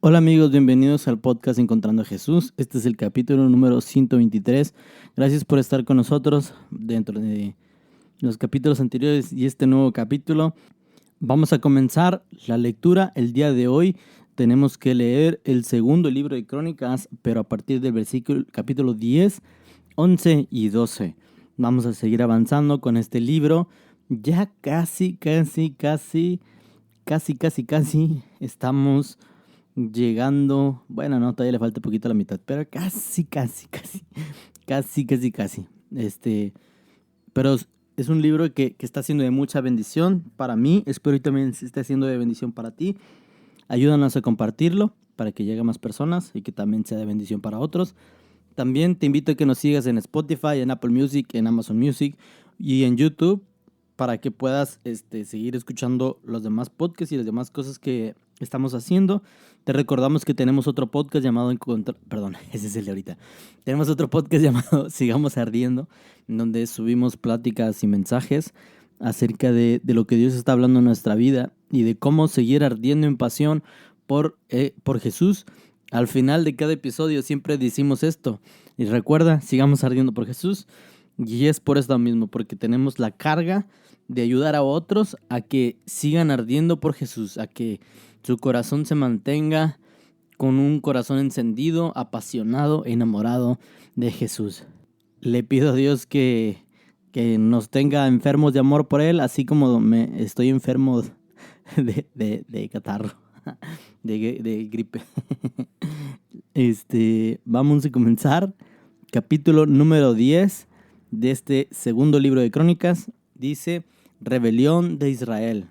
Hola amigos, bienvenidos al podcast Encontrando a Jesús. Este es el capítulo número 123. Gracias por estar con nosotros dentro de los capítulos anteriores y este nuevo capítulo. Vamos a comenzar la lectura. El día de hoy tenemos que leer el segundo libro de Crónicas, pero a partir del capítulo 10, 11 y 12. Vamos a seguir avanzando con este libro. Ya casi estamos llegando, bueno, no, todavía le falta poquito a la mitad, pero casi. Pero es un libro que está siendo de mucha bendición para mí. Espero que también esté siendo de bendición para ti. Ayúdanos a compartirlo para que llegue a más personas y que también sea de bendición para otros. También te invito a que nos sigas en Spotify, en Apple Music, en Amazon Music y en YouTube para que puedas seguir escuchando los demás podcasts y las demás cosas que estamos haciendo. Te recordamos que tenemos otro podcast llamado ese es el de ahorita. Tenemos otro podcast llamado Sigamos Ardiendo, en donde subimos pláticas y mensajes acerca de lo que Dios está hablando en nuestra vida y de cómo seguir ardiendo en pasión por Jesús. Al final de cada episodio siempre decimos esto. Y recuerda, sigamos ardiendo por Jesús. Y es por esto mismo, porque tenemos la carga de ayudar a otros a que sigan ardiendo por Jesús, a que su corazón se mantenga con un corazón encendido, apasionado, enamorado de Jesús. Le pido a Dios que nos tenga enfermos de amor por Él, así como estoy enfermo de catarro, de gripe. Vamos a comenzar. Capítulo número 10 de este segundo libro de Crónicas. Dice: Rebelión de Israel.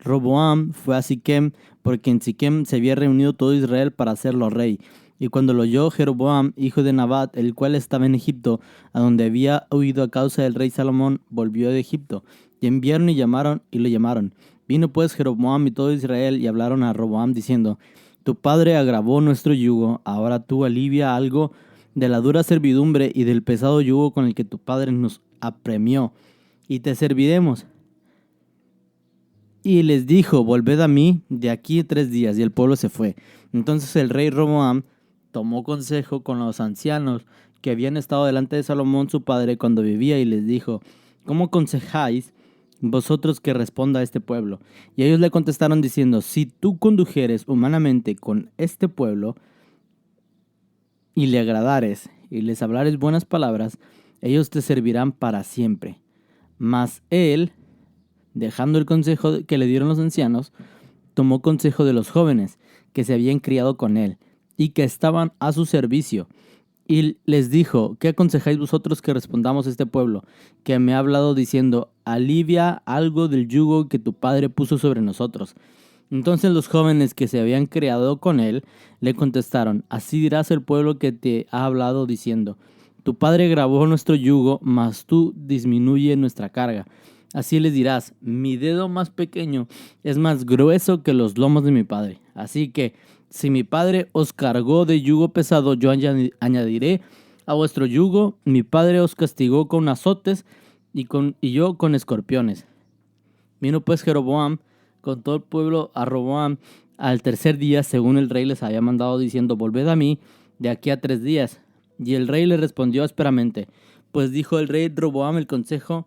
Roboam fue a Siquem, porque en Siquem se había reunido todo Israel para hacerlo rey. Y cuando lo oyó Jeroboam, hijo de Nabat, el cual estaba en Egipto, a donde había huido a causa del rey Salomón, volvió de Egipto. Y enviaron y lo llamaron. Vino pues Jeroboam y todo Israel y hablaron a Roboam diciendo: Tu padre agravó nuestro yugo, ahora tú alivia algo de la dura servidumbre y del pesado yugo con el que tu padre nos apremió, y te serviremos. Y les dijo: Volved a mí de aquí 3 días. Y el pueblo se fue. Entonces el rey Roboam tomó consejo con los ancianos que habían estado delante de Salomón su padre cuando vivía, y les dijo: ¿Cómo aconsejáis vosotros que responda a este pueblo? Y ellos le contestaron diciendo: Si tú condujeres humanamente con este pueblo y le agradares y les hablares buenas palabras, ellos te servirán para siempre. Mas él, dejando el consejo que le dieron los ancianos, tomó consejo de los jóvenes que se habían criado con él y que estaban a su servicio, y les dijo: ¿Qué aconsejáis vosotros que respondamos a este pueblo, que me ha hablado diciendo: alivia algo del yugo que tu padre puso sobre nosotros? Entonces los jóvenes que se habían criado con él le contestaron: Así dirás el pueblo que te ha hablado diciendo: Tu padre gravó nuestro yugo, mas tú disminuye nuestra carga. Así les dirás: Mi dedo más pequeño es más grueso que los lomos de mi padre. Así que, si mi padre os cargó de yugo pesado, yo añadiré a vuestro yugo. Mi padre os castigó con azotes y yo con escorpiones. Vino pues Jeroboam con todo el pueblo a Roboam al 3er día, según el rey les había mandado, diciendo: Volved a mí de aquí a 3 días. Y el rey le respondió ásperamente, pues dejó el rey Roboam el consejo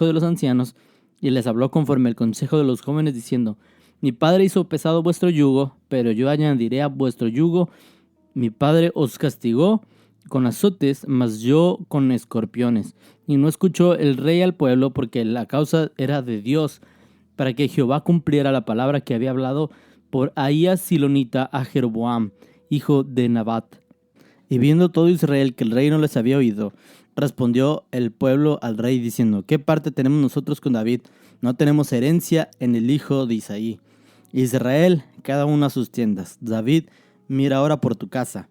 de los ancianos, y les habló conforme al consejo de los jóvenes, diciendo: Mi padre hizo pesado vuestro yugo, pero yo añadiré a vuestro yugo. Mi padre os castigó con azotes, mas yo con escorpiones. Y no escuchó el rey al pueblo, porque la causa era de Dios, para que Jehová cumpliera la palabra que había hablado por Ahías Silonita a Jeroboam, hijo de Nabat. Y viendo todo Israel que el rey no les había oído, respondió el pueblo al rey diciendo: ¿Qué parte tenemos nosotros con David? No tenemos herencia en el hijo de Isaí. Israel, cada uno a sus tiendas. David, mira ahora por tu casa.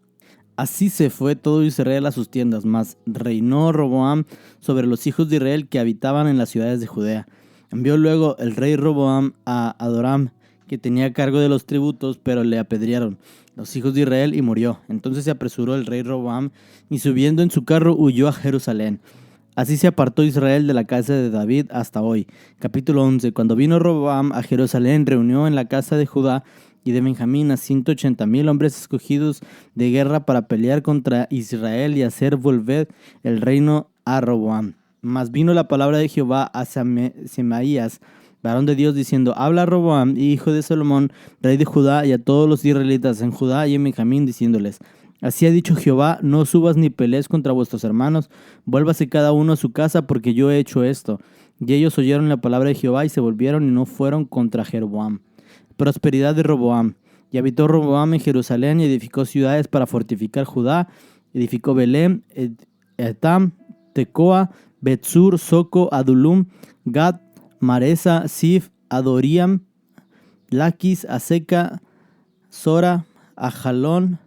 Así se fue todo Israel a sus tiendas, mas reinó Roboam sobre los hijos de Israel que habitaban en las ciudades de Judea. Envió luego el rey Roboam a Adoram, que tenía cargo de los tributos, pero le apedrearon los hijos de Israel y murió. Entonces se apresuró el rey Roboam y subiendo en su carro huyó a Jerusalén. Así se apartó Israel de la casa de David hasta hoy. Capítulo 11. Cuando vino Roboam a Jerusalén, reunió en la casa de Judá y de Benjamín a 180,000 hombres escogidos de guerra para pelear contra Israel y hacer volver el reino a Roboam. Mas vino la palabra de Jehová a Semaías, varón de Dios, diciendo: habla a Roboam, hijo de Salomón, rey de Judá, y a todos los israelitas en Judá y en Benjamín, diciéndoles: así ha dicho Jehová, no subas ni pelees contra vuestros hermanos, vuélvase cada uno a su casa, porque yo he hecho esto. Y ellos oyeron la palabra de Jehová y se volvieron y no fueron contra Jeroboam. Prosperidad de Roboam. Y habitó Roboam en Jerusalén y edificó ciudades para fortificar Judá. Edificó Belén, Etam, Tecoa, Betzur, Soco, Adulum, Gad, Maresa, Sif, Adoriam, Laquis, Aseca, Sora, Ajalón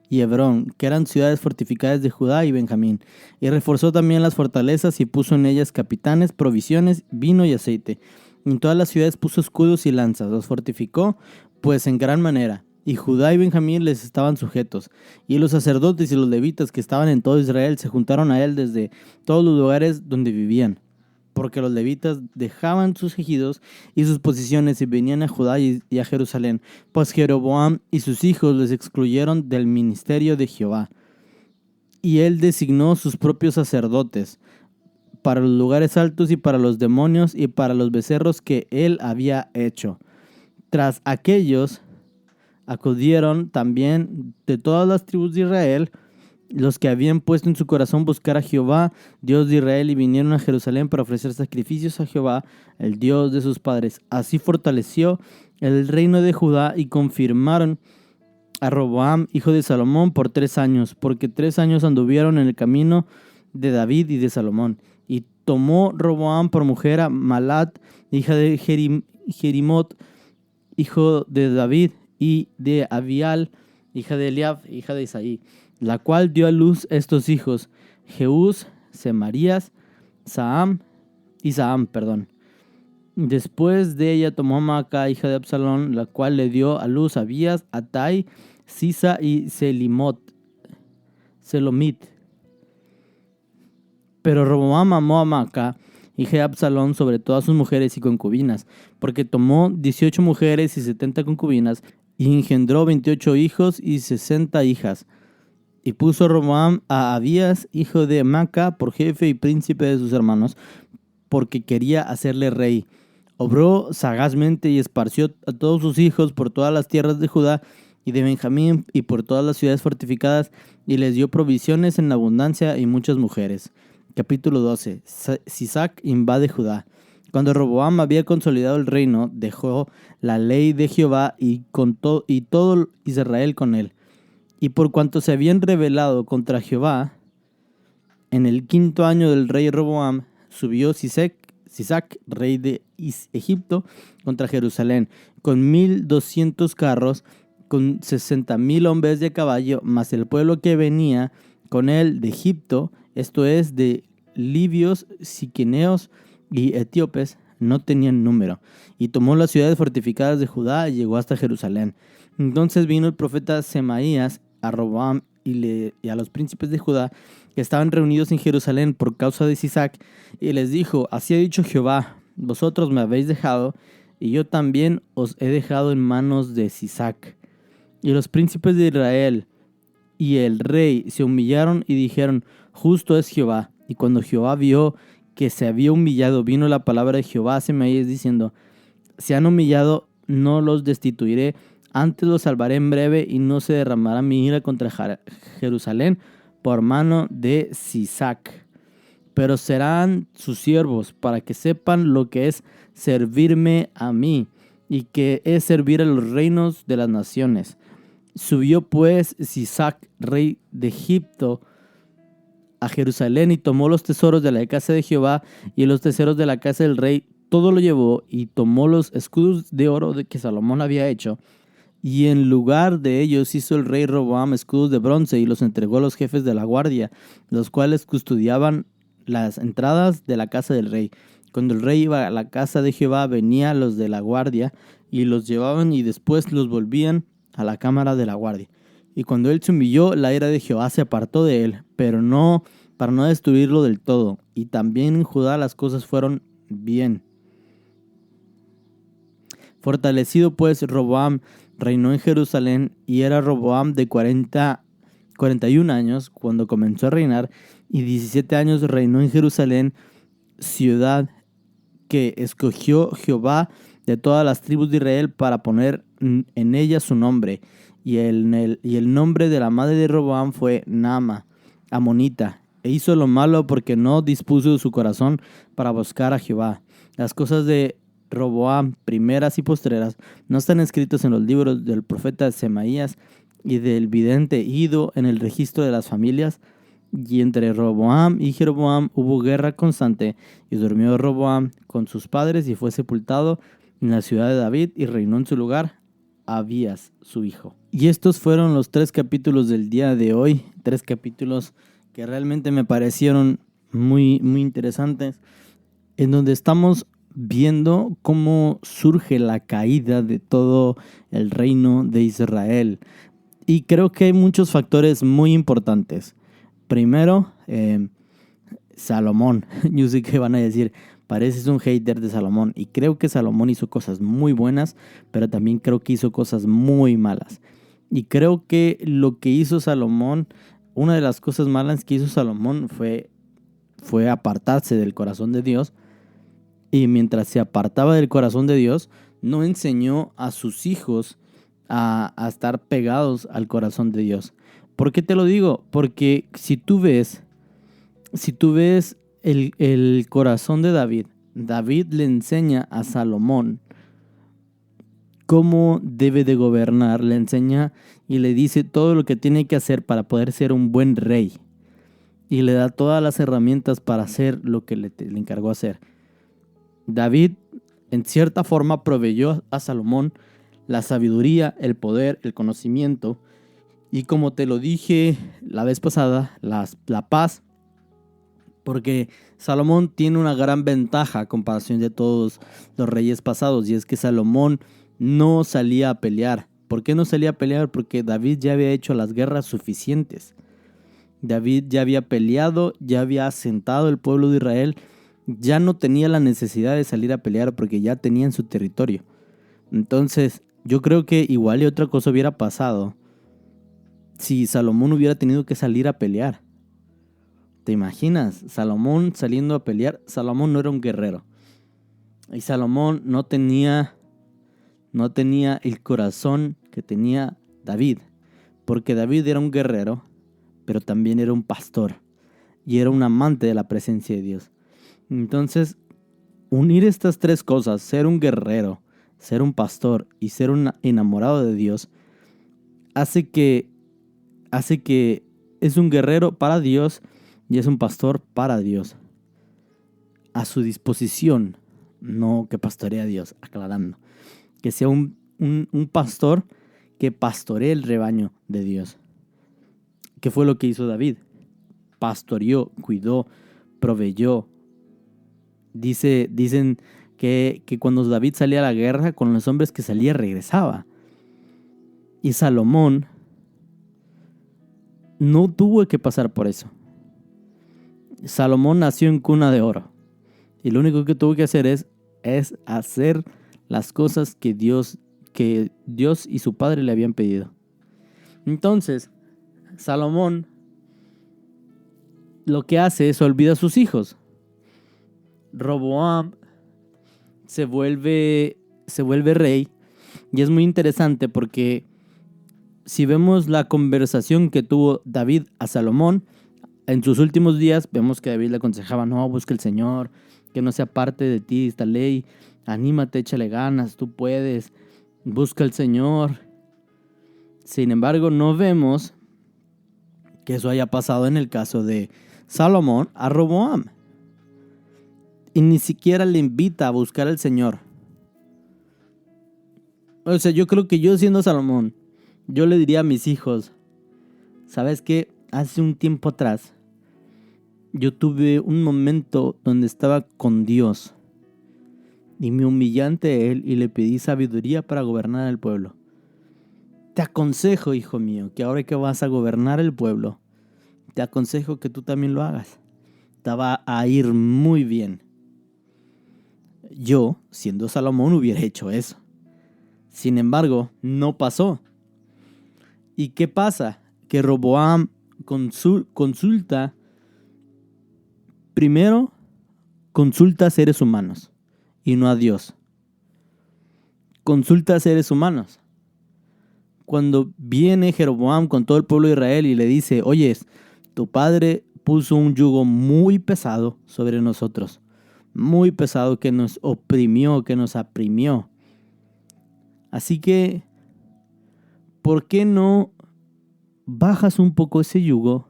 y Hebrón, que eran ciudades fortificadas de Judá y Benjamín. Y reforzó también las fortalezas y puso en ellas capitanes, provisiones, vino y aceite. En todas las ciudades puso escudos y lanzas, los fortificó pues en gran manera. Y Judá y Benjamín les estaban sujetos. Y los sacerdotes y los levitas que estaban en todo Israel se juntaron a él desde todos los lugares donde vivían. Porque los levitas dejaban sus ejidos y sus posiciones y venían a Judá y a Jerusalén, pues Jeroboam y sus hijos les excluyeron del ministerio de Jehová. Y él designó sus propios sacerdotes para los lugares altos y para los demonios y para los becerros que él había hecho. Tras aquellos acudieron también de todas las tribus de Israel los que habían puesto en su corazón buscar a Jehová, Dios de Israel, y vinieron a Jerusalén para ofrecer sacrificios a Jehová, el Dios de sus padres. Así fortaleció el reino de Judá y confirmaron a Roboam, hijo de Salomón, por 3 años, porque 3 años anduvieron en el camino de David y de Salomón. Y tomó Roboam por mujer a Malat, hija de Jerimot, hijo de David, y de Abial, hija de Eliab, hija de Isaí, la cual dio a luz estos hijos: Jeús, Semarías, Saam. Después de ella tomó a Maaca, hija de Absalón, la cual le dio a luz a Abías, Atai, Sisa y Selomit. Pero Roboam amó a Maaca, hija de Absalón, sobre todas sus mujeres y concubinas, porque tomó 18 mujeres y 70 concubinas, y engendró 28 hijos y 60 hijas. Y puso Roboam a Abías, hijo de Maaca, por jefe y príncipe de sus hermanos, porque quería hacerle rey. Obró sagazmente y esparció a todos sus hijos por todas las tierras de Judá y de Benjamín y por todas las ciudades fortificadas, y les dio provisiones en abundancia y muchas mujeres. Capítulo 12. Sisac invade Judá. Cuando Roboam había consolidado el reino, dejó la ley de Jehová y todo Israel con él. Y por cuanto se habían rebelado contra Jehová, en el 5º año del rey Roboam, subió Sisac, rey de Egipto, contra Jerusalén, con 1,200 carros, con 60,000 hombres de caballo, mas el pueblo que venía con él de Egipto, esto es, de libios, siqueneos y etíopes, no tenían número. Y tomó las ciudades fortificadas de Judá y llegó hasta Jerusalén. Entonces vino el profeta Semaías a Roboam y a los príncipes de Judá que estaban reunidos en Jerusalén por causa de Sisac, y les dijo: así ha dicho Jehová, vosotros me habéis dejado, y yo también os he dejado en manos de Sisac. Y los príncipes de Israel y el rey se humillaron y dijeron: justo es Jehová. Y cuando Jehová vio que se había humillado, vino la palabra de Jehová a Semaías diciendo: se han humillado, no los destituiré, antes los salvaré en breve, y no se derramará mi ira contra Jerusalén por mano de Sisac. Pero serán sus siervos, para que sepan lo que es servirme a mí, y que es servir a los reinos de las naciones. Subió pues Sisac, rey de Egipto, a Jerusalén, y tomó los tesoros de la casa de Jehová y los tesoros de la casa del rey. Todo lo llevó, y tomó los escudos de oro que Salomón había hecho, y en lugar de ellos hizo el rey Roboam escudos de bronce y los entregó a los jefes de la guardia, los cuales custodiaban las entradas de la casa del rey. Cuando el rey iba a la casa de Jehová, venían los de la guardia y los llevaban, y después los volvían a la cámara de la guardia. Y cuando él se humilló, la ira de Jehová se apartó de él, pero no para no destruirlo del todo. y también en Judá las cosas fueron bien. Fortalecido pues Roboam reinó en Jerusalén, y era Roboam de 41 años cuando comenzó a reinar, y 17 años reinó en Jerusalén, ciudad que escogió Jehová de todas las tribus de Israel para poner en ella su nombre. Y el nombre de la madre de Roboam fue Naama, amonita. E hizo lo malo porque no dispuso su corazón para buscar a Jehová. Las cosas de Roboam, primeras y postreras, no están escritas en los libros del profeta Semaías y del vidente Ido en el registro de las familias. Y entre Roboam y Jeroboam hubo guerra constante, y durmió Roboam con sus padres y fue sepultado en la ciudad de David, y reinó en su lugar Abías, su hijo. Y estos fueron los 3 capítulos del día de hoy, 3 capítulos que realmente me parecieron muy, muy interesantes, en donde estamos viendo cómo surge la caída de todo el reino de Israel. Y creo que hay muchos factores muy importantes. Primero, Salomón. Yo sé que van a decir, pareces un hater de Salomón. Y creo que Salomón hizo cosas muy buenas, pero también creo que hizo cosas muy malas. Y creo que lo que hizo Salomón, una de las cosas malas que hizo Salomón fue apartarse del corazón de Dios. Y mientras se apartaba del corazón de Dios, no enseñó a sus hijos a estar pegados al corazón de Dios. ¿Por qué te lo digo? Porque si tú ves el corazón de David, David le enseña a Salomón cómo debe de gobernar, le enseña y le dice todo lo que tiene que hacer para poder ser un buen rey. Y le da todas las herramientas para hacer lo que le encargó hacer. David, en cierta forma, proveyó a Salomón la sabiduría, el poder, el conocimiento, y como te lo dije la vez pasada, la paz, porque Salomón tiene una gran ventaja a comparación de todos los reyes pasados, y es que Salomón no salía a pelear. ¿Por qué no salía a pelear? Porque David ya había hecho las guerras suficientes. David ya había peleado, ya había asentado el pueblo de Israel, ya no tenía la necesidad de salir a pelear porque ya tenían su territorio. Entonces, yo creo que igual y otra cosa hubiera pasado si Salomón hubiera tenido que salir a pelear. ¿Te imaginas? Salomón saliendo a pelear. Salomón no era un guerrero. Y Salomón no tenía el corazón que tenía David. Porque David era un guerrero, pero también era un pastor. Y era un amante de la presencia de Dios. Entonces, unir estas 3 cosas, ser un guerrero, ser un pastor y ser un enamorado de Dios, hace que es un guerrero para Dios y es un pastor para Dios. A su disposición, no que pastorea a Dios, aclarando. Que sea un pastor que pastoree el rebaño de Dios. ¿Qué fue lo que hizo David? Pastoreó, cuidó, proveyó. Dicen que cuando David salía a la guerra, con los hombres que salía regresaba. Y Salomón no tuvo que pasar por eso. Salomón nació en cuna de oro. Y lo único que tuvo que hacer es hacer las cosas que Dios y su padre le habían pedido. Entonces, Salomón lo que hace es olvida a sus hijos. Roboam se vuelve rey. Y es muy interesante porque si vemos la conversación que tuvo David a Salomón, en sus últimos días vemos que David le aconsejaba, no, busca el Señor, que no sea parte de ti esta ley, anímate, échale ganas, tú puedes, busca al Señor. Sin embargo, no vemos que eso haya pasado en el caso de Salomón a Roboam. Y ni siquiera le invita a buscar al Señor. O sea, yo creo que yo siendo Salomón, yo le diría a mis hijos, ¿sabes qué? Hace un tiempo atrás, yo tuve un momento donde estaba con Dios y me humillé ante Él y le pedí sabiduría para gobernar el pueblo. Te aconsejo, hijo mío, que ahora que vas a gobernar el pueblo, te aconsejo que tú también lo hagas. estaba a ir muy bien. Yo, siendo Salomón, hubiera hecho eso. Sin embargo, no pasó. ¿Y qué pasa? Que Roboam consulta, primero consulta a seres humanos y no a Dios. Consulta a seres humanos. Cuando viene Jeroboam con todo el pueblo de Israel y le dice, oye, tu padre puso un yugo muy pesado sobre nosotros, muy pesado, que nos oprimió, que nos aprimió. Así que, ¿por qué no bajas un poco ese yugo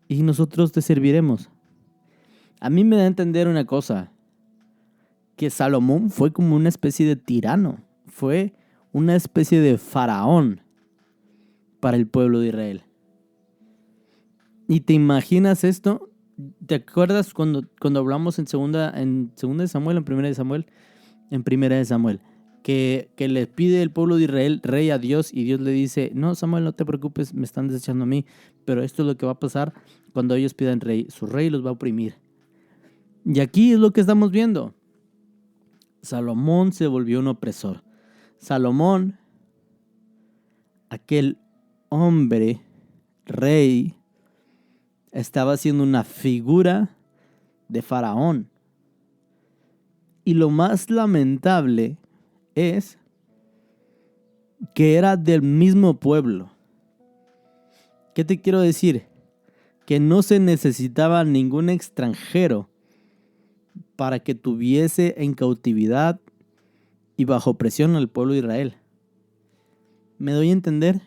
y nosotros te serviremos? A mí me da a entender una cosa, que Salomón fue como una especie de tirano, fue una especie de faraón para el pueblo de Israel. ¿Y te imaginas esto? ¿Te acuerdas cuando hablamos en segunda de Samuel, en primera de Samuel? En primera de Samuel, que le pide el pueblo de Israel rey a Dios, y Dios le dice, no, Samuel, no te preocupes, me están desechando a mí, pero esto es lo que va a pasar cuando ellos pidan rey. Su rey los va a oprimir. Y aquí es lo que estamos viendo. Salomón se volvió un opresor. Salomón, aquel hombre, rey, estaba siendo una figura de faraón. Y lo más lamentable es que era del mismo pueblo. ¿Qué te quiero decir? Que no se necesitaba ningún extranjero para que tuviese en cautividad y bajo presión al pueblo de Israel. ¿Me doy a entender?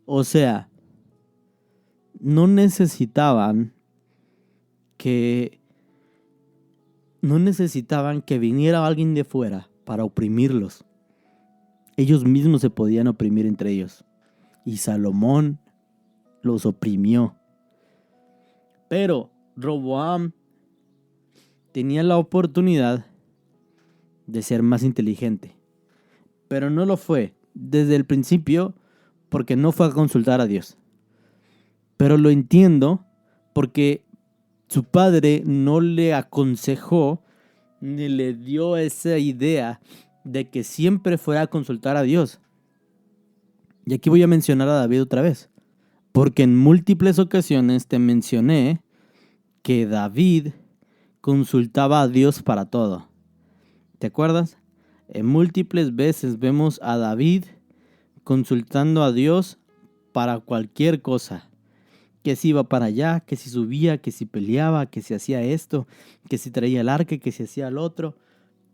O sea, no necesitaban que viniera alguien de fuera para oprimirlos. Ellos mismos se podían oprimir entre ellos. Y Salomón los oprimió. Pero Roboam tenía la oportunidad de ser más inteligente. Pero no lo fue desde el principio, porque no fue a consultar a Dios. Pero lo entiendo porque su padre no le aconsejó ni le dio esa idea de que siempre fuera a consultar a Dios. Y aquí voy a mencionar a David otra vez, porque en múltiples ocasiones te mencioné que David consultaba a Dios para todo. ¿Te acuerdas? En múltiples veces vemos a David consultando a Dios para cualquier cosa. Que si iba para allá, que si subía, que si peleaba, que si hacía esto, que si traía el arca, que si hacía el otro,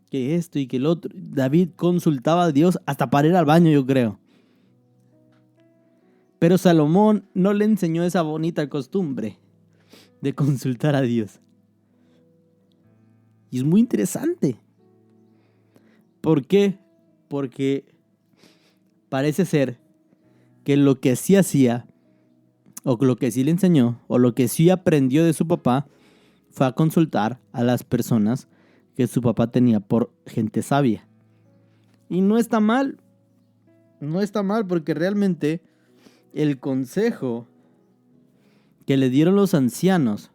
que esto y que el otro. David consultaba a Dios hasta para ir al baño, yo creo. Pero Salomón no le enseñó esa bonita costumbre de consultar a Dios. Y es muy interesante. ¿Por qué? Porque parece ser que lo que sí hacía, o lo que sí le enseñó, o lo que sí aprendió de su papá, fue a consultar a las personas que su papá tenía por gente sabia. Y no está mal. No está mal, porque realmente el consejo que le dieron los ancianos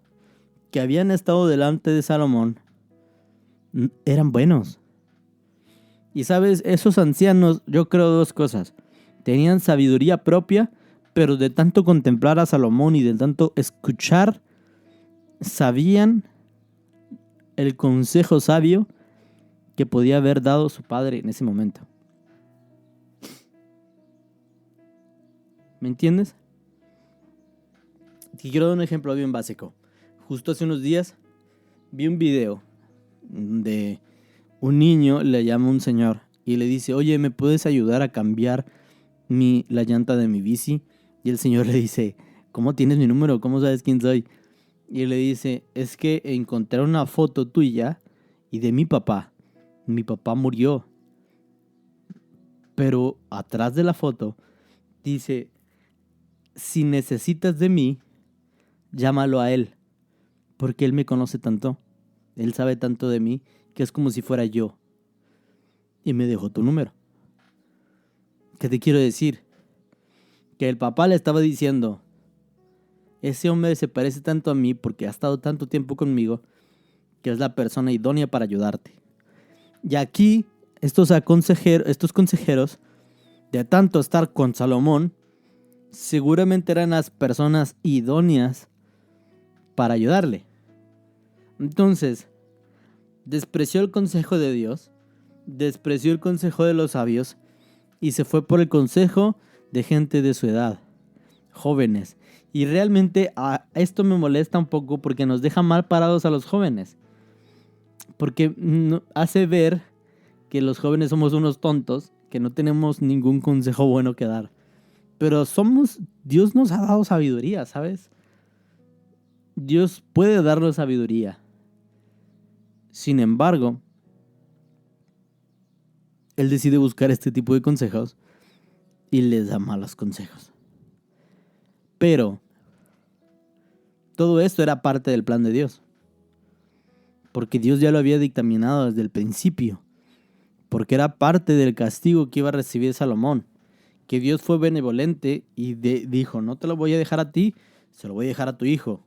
que habían estado delante de Salomón eran buenos. Y sabes, esos ancianos, yo creo dos cosas. Tenían sabiduría propia, pero de tanto contemplar a Salomón y de tanto escuchar, sabían el consejo sabio que podía haber dado su padre en ese momento. ¿Me entiendes? Te quiero dar un ejemplo bien básico. Justo hace unos días vi un video de un niño, le llama a un señor y le dice, oye, ¿me puedes ayudar a cambiar la llanta de mi bici? Y el señor le dice, ¿cómo tienes mi número? ¿Cómo sabes quién soy? Y él le dice, es que encontré una foto tuya y de mi papá. Mi papá murió. Pero atrás de la foto dice, si necesitas de mí, llámalo a él, porque él me conoce tanto. Él sabe tanto de mí que es como si fuera yo. Y me dejó tu número. ¿Qué te quiero decir? Que el papá le estaba diciendo, ese hombre se parece tanto a mí porque ha estado tanto tiempo conmigo que es la persona idónea para ayudarte. Y aquí estos consejeros, de tanto estar con Salomón, seguramente eran las personas idóneas para ayudarle. Entonces, despreció el consejo de Dios, despreció el consejo de los sabios y se fue por el consejo de gente de su edad, jóvenes. Y realmente esto me molesta un poco porque nos deja mal parados a los jóvenes. Porque hace ver que los jóvenes somos unos tontos, que no tenemos ningún consejo bueno que dar. Pero Dios nos ha dado sabiduría, ¿sabes? Dios puede darnos sabiduría. Sin embargo, Él decide buscar este tipo de consejos y les da malos consejos. Pero todo esto era parte del plan de Dios. Porque Dios ya lo había dictaminado desde el principio. Porque era parte del castigo que iba a recibir Salomón. Que Dios fue benevolente y dijo, no te lo voy a dejar a ti, se lo voy a dejar a tu hijo.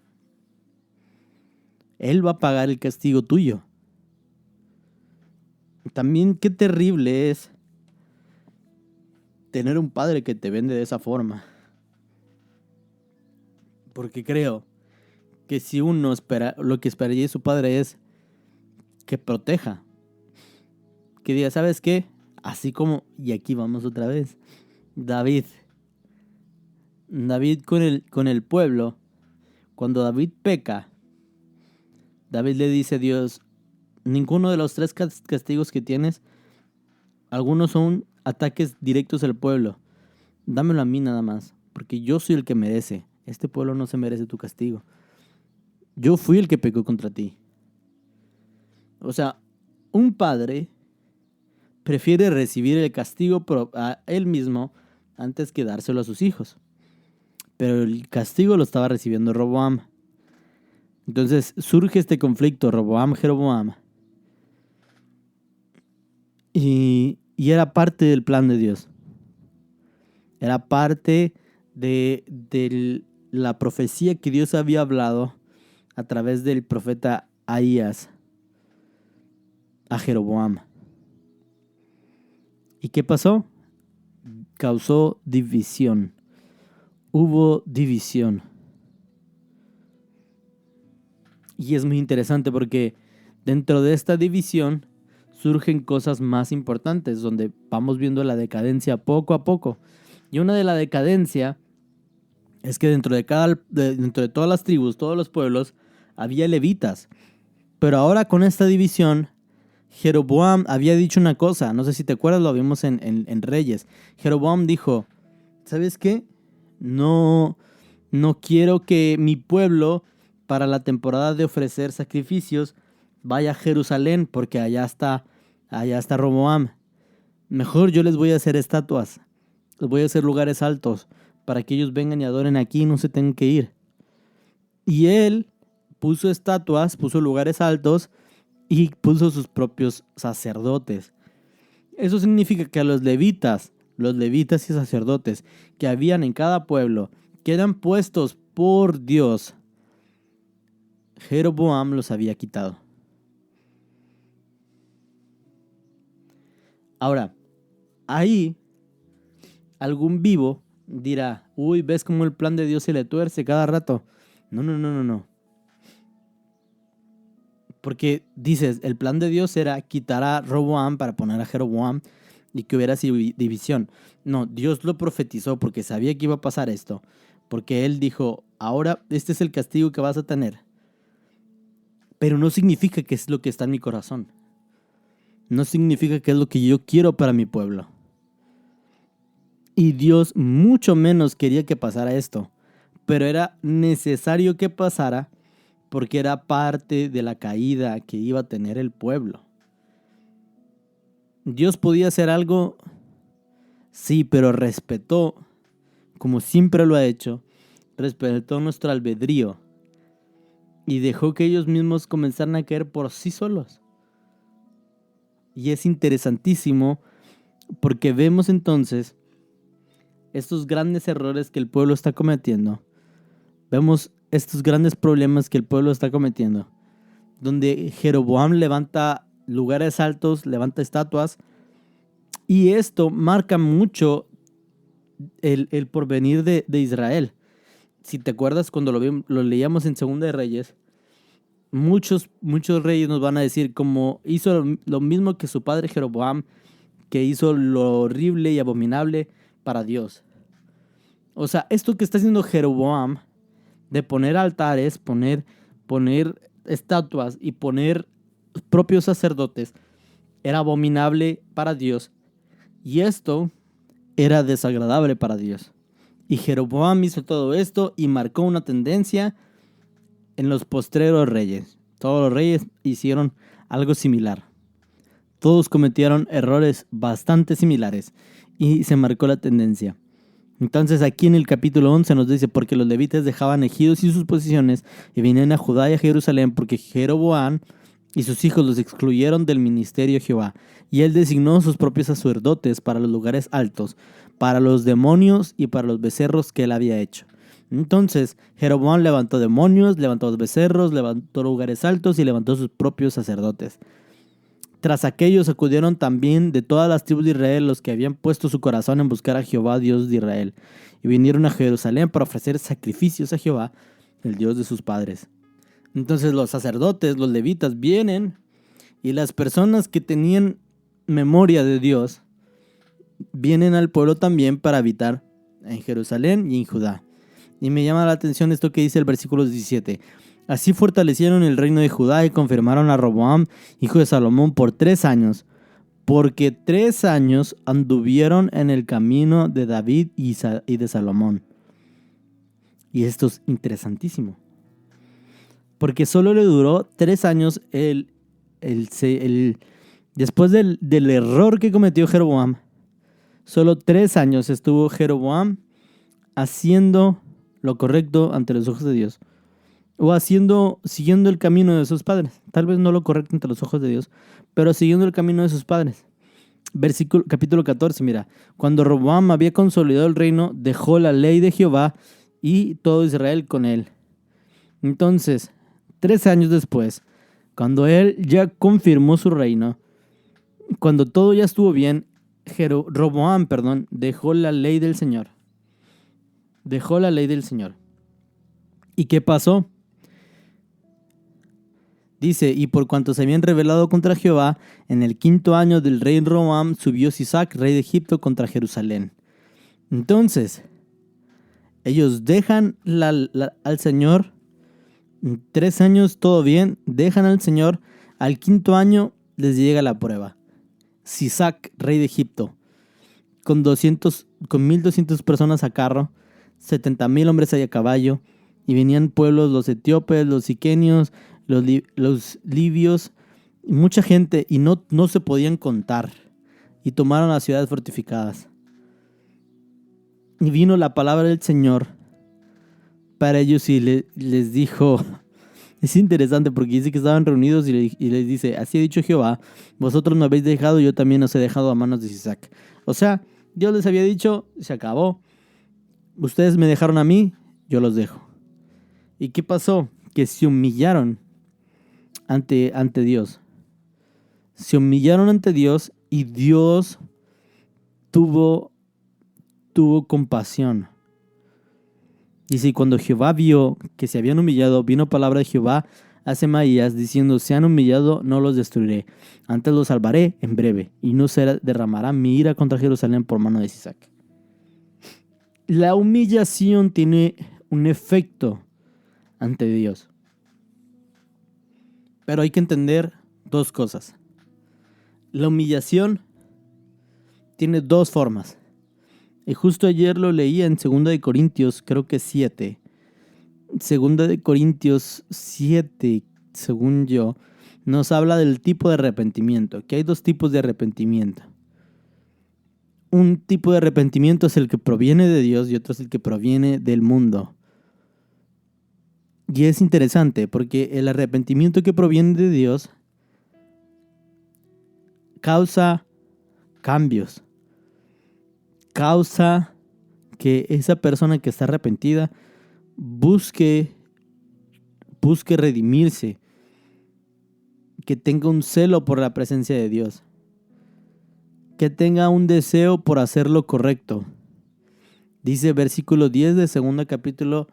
Él va a pagar el castigo tuyo. También qué terrible es tener un padre que te vende de esa forma. Porque creo que si uno espera, lo que esperaría de su padre es que proteja. Que diga, ¿sabes qué? Así como, y aquí vamos otra vez, David con el pueblo, cuando David peca, David le dice a Dios, ninguno de los 3 castigos que tienes, algunos son ataques directos al pueblo. Dámelo a mí nada más, porque yo soy el que merece. Este pueblo no se merece tu castigo. Yo fui el que pecó contra ti. O sea, un padre prefiere recibir el castigo a él mismo antes que dárselo a sus hijos. Pero el castigo lo estaba recibiendo Roboam. Entonces surge este conflicto Roboam-Jeroboam. Y era parte del plan de Dios. Era parte de la profecía que Dios había hablado a través del profeta Ahías a Jeroboam. ¿Y qué pasó? Causó división. Hubo división. Y es muy interesante porque dentro de esta división surgen cosas más importantes, donde vamos viendo la decadencia poco a poco. Y una de la decadencia es que dentro de todas las tribus, todos los pueblos, había levitas. Pero ahora con esta división, Jeroboam había dicho una cosa, no sé si te acuerdas, lo vimos en Reyes. Jeroboam dijo, ¿sabes qué? No quiero que mi pueblo, para la temporada de ofrecer sacrificios, vaya a Jerusalén, porque allá está Roboam. Mejor yo les voy a hacer estatuas, les voy a hacer lugares altos, para que ellos vengan y adoren aquí y no se tengan que ir. Y él puso estatuas, puso lugares altos y puso sus propios sacerdotes. Eso significa que a los levitas y sacerdotes que habían en cada pueblo, que eran puestos por Dios, Jeroboam los había quitado. Ahora, ahí algún vivo dirá, uy, ¿ves cómo el plan de Dios se le tuerce cada rato? No. Porque dices, el plan de Dios era quitar a Roboam para poner a Jeroboam y que hubiera división. No, Dios lo profetizó porque sabía que iba a pasar esto. Porque Él dijo, ahora este es el castigo que vas a tener. Pero no significa que es lo que está en mi corazón. No significa que es lo que yo quiero para mi pueblo. Y Dios mucho menos quería que pasara esto. Pero era necesario que pasara porque era parte de la caída que iba a tener el pueblo. Dios podía hacer algo, sí, pero respetó, como siempre lo ha hecho, respetó nuestro albedrío y dejó que ellos mismos comenzaran a caer por sí solos. Y es interesantísimo porque vemos entonces estos grandes errores que el pueblo está cometiendo, vemos estos grandes problemas que el pueblo está cometiendo, donde Jeroboam levanta lugares altos, levanta estatuas, y esto marca mucho el porvenir de Israel. Si te acuerdas, cuando lo leíamos en Segunda de Reyes, muchos reyes nos van a decir como hizo lo mismo que su padre Jeroboam, que hizo lo horrible y abominable para Dios. O sea, esto que está haciendo Jeroboam, de poner altares, poner estatuas y poner propios sacerdotes, era abominable para Dios. Y esto era desagradable para Dios. Y Jeroboam hizo todo esto y marcó una tendencia en los postreros reyes. Todos los reyes hicieron algo similar. Todos cometieron errores bastante similares y se marcó la tendencia. Entonces aquí en el capítulo 11 nos dice: porque los levitas dejaban ejidos y sus posiciones y venían a Judá y a Jerusalén, porque Jeroboam y sus hijos los excluyeron del ministerio de Jehová. Y él designó sus propios sacerdotes para los lugares altos, para los demonios y para los becerros que él había hecho. Entonces Jeroboam levantó demonios, levantó los becerros, levantó lugares altos y levantó sus propios sacerdotes. Tras aquellos acudieron también de todas las tribus de Israel los que habían puesto su corazón en buscar a Jehová, Dios de Israel, y vinieron a Jerusalén para ofrecer sacrificios a Jehová, el Dios de sus padres. Entonces los sacerdotes, los levitas, vienen, y las personas que tenían memoria de Dios vienen al pueblo también para habitar en Jerusalén y en Judá. Y me llama la atención esto que dice el versículo 17. Así fortalecieron el reino de Judá y confirmaron a Roboam, hijo de Salomón, por 3 años, porque 3 años anduvieron en el camino de David y de Salomón. Y esto es interesantísimo, porque solo le duró 3 años después del error que cometió Jeroboam. Solo 3 años estuvo Jeroboam haciendo lo correcto ante los ojos de Dios, o siguiendo el camino de sus padres. Tal vez no lo correcto ante los ojos de Dios, pero siguiendo el camino de sus padres. Capítulo 14, mira. Cuando Roboam había consolidado el reino, dejó la ley de Jehová y todo Israel con él. Entonces, 3 años después, cuando él ya confirmó su reino, cuando todo ya estuvo bien, Roboam, dejó la ley del Señor. Dejó la ley del Señor. ¿Y qué pasó? Dice: y por cuanto se habían rebelado contra Jehová, en el 5.º año del rey Roboam subió Sisac, rey de Egipto, contra Jerusalén. Entonces, ellos dejan al Señor. 3 años todo bien, dejan al Señor. Al 5.º año les llega la prueba. Sisac, rey de Egipto, con 1.200 personas a carro, 70,000 hombres a caballo, y venían pueblos, los etíopes, los siquenios, los libios, mucha gente, y no se podían contar, y tomaron las ciudades fortificadas. Y vino la palabra del Señor para ellos y les dijo, es interesante porque dice que estaban reunidos y les dice: así ha dicho Jehová, vosotros me habéis dejado, yo también os he dejado a manos de Sisac. O sea, Dios les había dicho: se acabó, ustedes me dejaron a mí, yo los dejo. ¿Y qué pasó? Que se humillaron ante Dios. Se humillaron ante Dios y Dios tuvo compasión. Dice: y cuando Jehová vio que se habían humillado, vino palabra de Jehová a Semaías diciendo: se han humillado, no los destruiré, antes los salvaré en breve, y no se derramará mi ira contra Jerusalén por mano de Sisac. La humillación tiene un efecto ante Dios. Pero hay que entender 2 cosas. La humillación tiene 2 formas. Y justo ayer lo leía en 2 de Corintios, creo que 7. 2 de Corintios 7, según yo, nos habla del tipo de arrepentimiento, que hay 2 tipos de arrepentimiento. Un tipo de arrepentimiento es el que proviene de Dios y otro es el que proviene del mundo. Y es interesante porque el arrepentimiento que proviene de Dios causa cambios. Causa que esa persona que está arrepentida busque redimirse, que tenga un celo por la presencia de Dios, que tenga un deseo por hacer lo correcto. Dice versículo 10 del segundo capítulo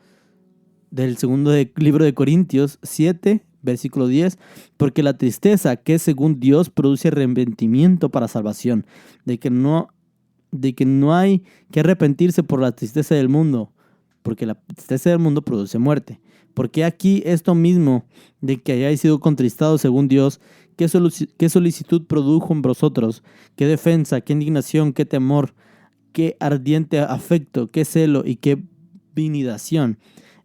del segundo libro de Corintios 7, versículo 10, porque la tristeza que es según Dios produce arrepentimiento para salvación, de que no hay que arrepentirse por la tristeza del mundo, porque la tristeza del mundo produce muerte. Porque aquí esto mismo, de que hayáis sido contristados según Dios, ¿qué solicitud produjo en vosotros? ¿Qué defensa, qué indignación, qué temor, qué ardiente afecto, qué celo y qué vinidación?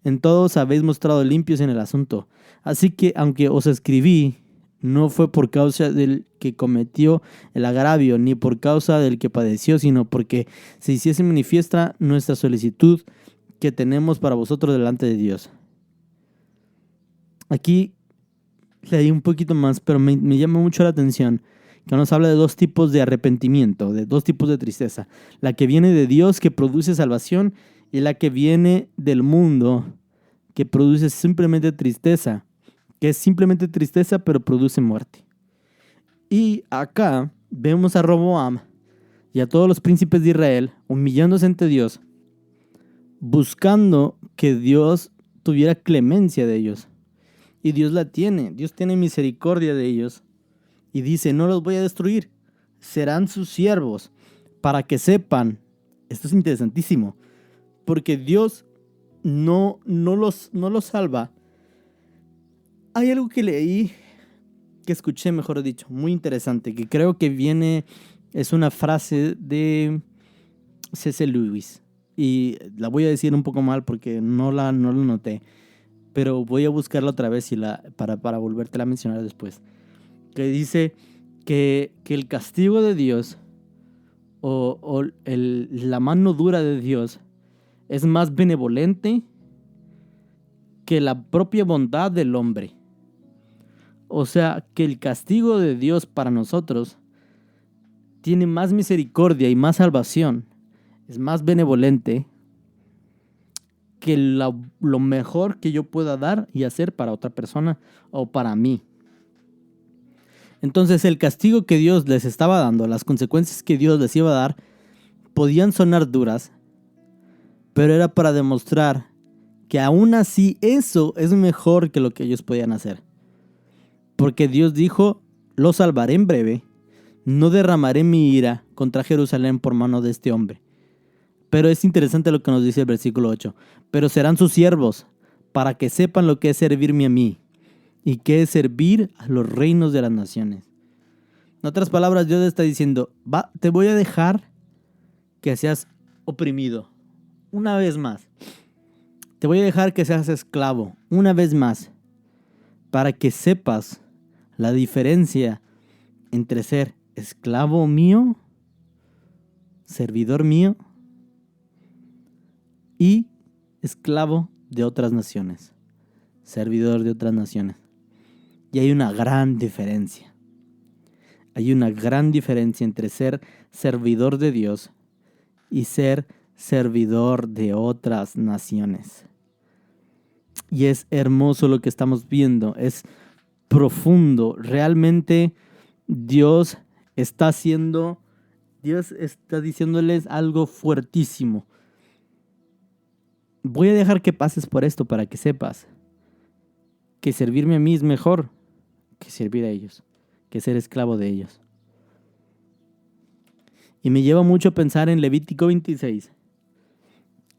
En todos habéis mostrado limpios en el asunto. Así que, aunque os escribí, no fue por causa del que cometió el agravio, ni por causa del que padeció, sino porque se hiciese manifiesta nuestra solicitud que tenemos para vosotros delante de Dios. Aquí leí un poquito más, pero me llama mucho la atención que nos habla de dos tipos de arrepentimiento, de dos tipos de tristeza. La que viene de Dios, que produce salvación, y la que viene del mundo, que produce simplemente tristeza, que es simplemente tristeza, pero produce muerte. Y acá vemos a Roboam y a todos los príncipes de Israel humillándose ante Dios, buscando que Dios tuviera clemencia de ellos. Y Dios la tiene, Dios tiene misericordia de ellos. Y dice, no los voy a destruir, serán sus siervos, para que sepan. Esto es interesantísimo, porque Dios no los salva. Hay algo que leí, que escuché, mejor dicho, muy interesante, que creo que es una frase de C.S. Lewis. Y la voy a decir un poco mal porque no lo noté, pero voy a buscarla otra vez para volvértela a mencionar después. Que dice que el castigo de Dios o la mano dura de Dios es más benevolente que la propia bondad del hombre. O sea, que el castigo de Dios para nosotros tiene más misericordia y más salvación. Es más benevolente que lo mejor que yo pueda dar y hacer para otra persona o para mí. Entonces el castigo que Dios les estaba dando, las consecuencias que Dios les iba a dar, podían sonar duras, pero era para demostrar que aún así eso es mejor que lo que ellos podían hacer. Porque Dios dijo, lo salvaré en breve, no derramaré mi ira contra Jerusalén por mano de este hombre. Pero es interesante lo que nos dice el versículo 8. Pero serán sus siervos, para que sepan lo que es servirme a mí, y qué es servir a los reinos de las naciones. En otras palabras, Dios está diciendo, te voy a dejar que seas oprimido una vez más. Te voy a dejar que seas esclavo una vez más, para que sepas la diferencia entre ser esclavo mío, servidor mío, y esclavo de otras naciones, servidor de otras naciones. Y hay una gran diferencia. Hay una gran diferencia entre ser servidor de Dios y ser servidor de otras naciones. Y es hermoso lo que estamos viendo, es profundo. Realmente Dios está diciéndoles algo fuertísimo. Voy a dejar que pases por esto para que sepas que servirme a mí es mejor que servir a ellos, que ser esclavo de ellos. Y me lleva mucho a pensar en Levítico 26,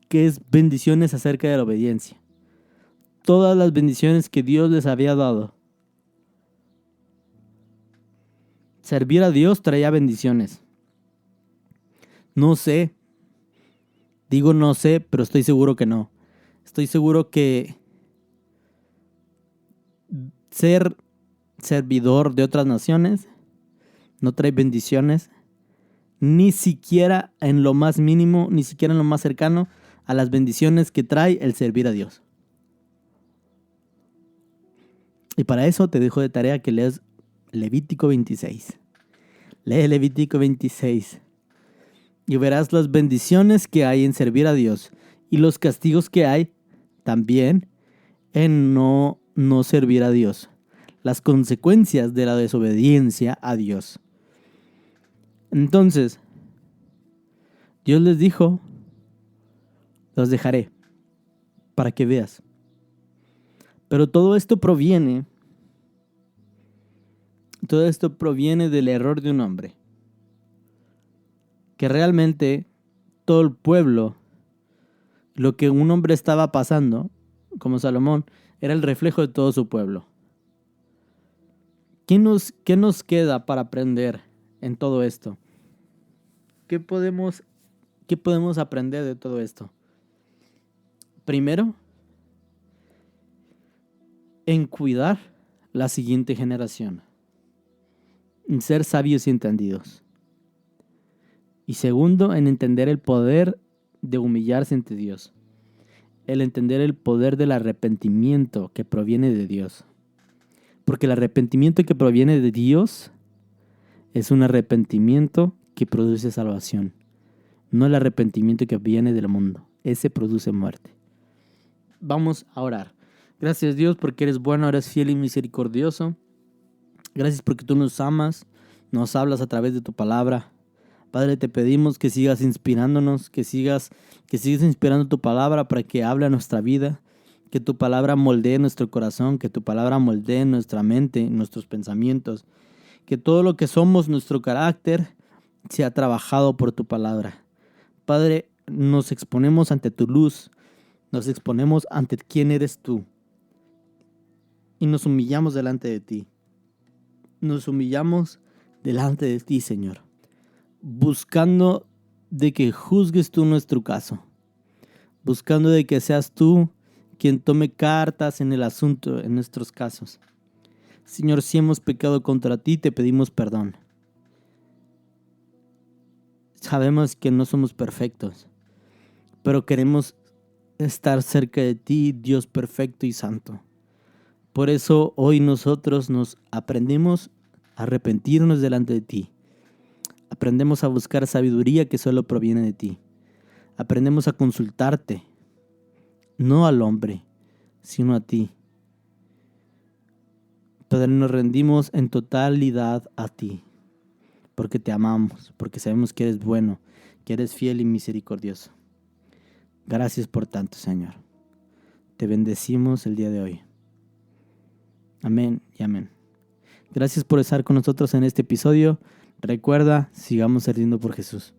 que es bendiciones acerca de la obediencia. Todas las bendiciones que Dios les había dado. Servir a Dios traía bendiciones. No sé, pero estoy seguro que no. Estoy seguro que ser servidor de otras naciones no trae bendiciones, ni siquiera en lo más mínimo, ni siquiera en lo más cercano a las bendiciones que trae el servir a Dios. Y para eso te dejo de tarea que leas Levítico 26. Lee Levítico 26 y verás las bendiciones que hay en servir a Dios y los castigos que hay también en no servir a Dios. Las consecuencias de la desobediencia a Dios. Entonces, Dios les dijo, los dejaré para que veas. Pero todo esto proviene del error de un hombre. Que realmente todo el pueblo, lo que un hombre estaba pasando, como Salomón, era el reflejo de todo su pueblo. ¿Qué nos queda para aprender en todo esto? ¿Qué podemos aprender de todo esto? Primero, en cuidar la siguiente generación. En ser sabios y entendidos. Y segundo, en entender el poder de humillarse ante Dios. El entender el poder del arrepentimiento que proviene de Dios. Porque el arrepentimiento que proviene de Dios es un arrepentimiento que produce salvación. No el arrepentimiento que viene del mundo. Ese produce muerte. Vamos a orar. Gracias Dios porque eres bueno, eres fiel y misericordioso. Gracias porque tú nos amas, nos hablas a través de tu palabra. Padre, te pedimos que sigas inspirándonos, que sigas inspirando tu palabra para que hable a nuestra vida, que tu palabra moldee nuestro corazón, que tu palabra moldee nuestra mente, nuestros pensamientos, que todo lo que somos, nuestro carácter, sea trabajado por tu palabra. Padre, nos exponemos ante tu luz, nos exponemos ante quién eres tú y nos humillamos delante de ti. Nos humillamos delante de ti, Señor, buscando de que juzgues tú nuestro caso, buscando de que seas tú quien tome cartas en el asunto, en nuestros casos. Señor, si hemos pecado contra ti, te pedimos perdón. Sabemos que no somos perfectos, pero queremos estar cerca de ti, Dios perfecto y santo. Por eso hoy nosotros nos aprendemos a arrepentirnos delante de ti. Aprendemos a buscar sabiduría que solo proviene de ti. Aprendemos a consultarte, no al hombre, sino a ti. Padre, nos rendimos en totalidad a ti, porque te amamos, porque sabemos que eres bueno, que eres fiel y misericordioso. Gracias por tanto, Señor. Te bendecimos el día de hoy. Amén y amén. Gracias por estar con nosotros en este episodio. Recuerda, sigamos sirviendo por Jesús.